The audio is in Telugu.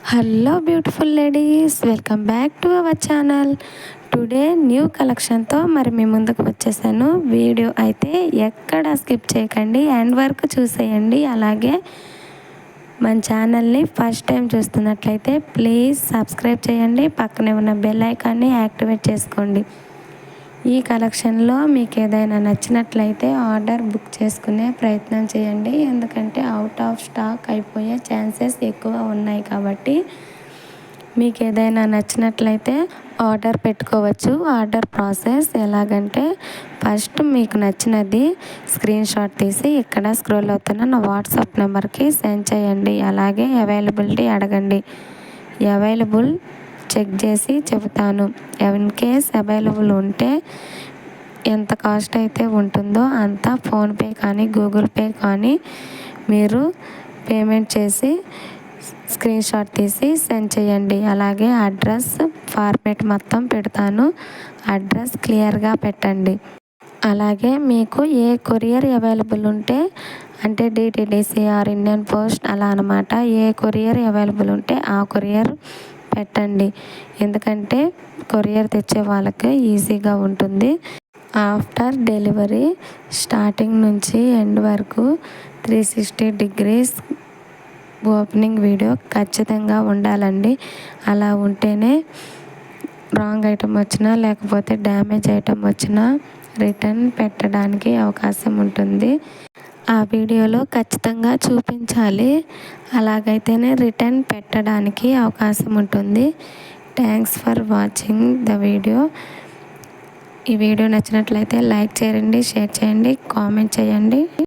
Hello beautiful ladies, welcome back to our channel. Today new కలెక్షన్తో మరి మీ ముందుకు వచ్చేసాను. వీడియో అయితే ఎక్కడ స్కిప్ చేయకండి, ఎండ్ వరకు చూసేయండి. అలాగే మన ఛానల్ని ఫస్ట్ టైం చూస్తున్నట్లయితే ప్లీజ్ సబ్స్క్రైబ్ చేయండి, పక్కనే ఉన్న బెల్ ఐకాన్ని యాక్టివేట్ చేసుకోండి. ఈ కలెక్షన్లో మీకు ఏదైనా నచ్చినట్లయితే ఆర్డర్ బుక్ చేసుకునే ప్రయత్నం చేయండి, ఎందుకంటే అవుట్ ఆఫ్ స్టాక్ అయిపోయే ఛాన్సెస్ ఎక్కువ ఉన్నాయి. కాబట్టి మీకు ఏదైనా నచ్చినట్లయితే ఆర్డర్ పెట్టుకోవచ్చు. ఆర్డర్ ప్రాసెస్ ఎలాగంటే, ఫస్ట్ మీకు నచ్చినది స్క్రీన్ షాట్ తీసి ఇక్కడ స్క్రోల్ అవుతున్న నా వాట్సాప్ నెంబర్కి సెండ్ చేయండి. అలాగే అవైలబిలిటీ అడగండి. అవైలబుల్ చెక్ చేసి చెబుతాను. ఇన్ కేస్ అవైలబుల్ ఉంటే ఎంత కాస్ట్ అయితే ఉంటుందో అంత ఫోన్పే కానీ గూగుల్ పే కానీ మీరు పేమెంట్ చేసి స్క్రీన్ షాట్ తీసి సెండ్ చేయండి. అలాగే అడ్రస్ ఫార్మేట్ మొత్తం పెడతాను, అడ్రస్ క్లియర్గా పెట్టండి. అలాగే మీకు ఏ కొరియర్ అవైలబుల్ ఉంటే, అంటే డిటీడీసీ ఆర్ ఇండియన్ పోస్ట్ అలా అనమాట, ఏ కొరియర్ అవైలబుల్ ఉంటే ఆ కొరియర్ పెట్టండి. ఎందుకంటే కొరియర్ తెచ్చే వాళ్ళకి ఈజీగా ఉంటుంది. ఆఫ్టర్ డెలివరీ స్టార్టింగ్ నుంచి ఎండ్ వరకు 360 డిగ్రీస్ ఓపెనింగ్ వీడియో ఖచ్చితంగా ఉండాలండి. అలా ఉంటేనే రాంగ్ ఐటమ్ వచ్చినా లేకపోతే డ్యామేజ్ ఐటమ్ వచ్చినా రిటర్న్ పెట్టడానికి అవకాశం ఉంటుంది. ఆ వీడియోలో ఖచ్చితంగా చూపించాలి, అలాగైతేనే రిటర్న్ పెట్టడానికి అవకాశం ఉంటుంది. Thanks for watching the video. ఈ వీడియో నచ్చినట్లయితే లైక్ చేయండి, షేర్ చేయండి, కామెంట్ చేయండి.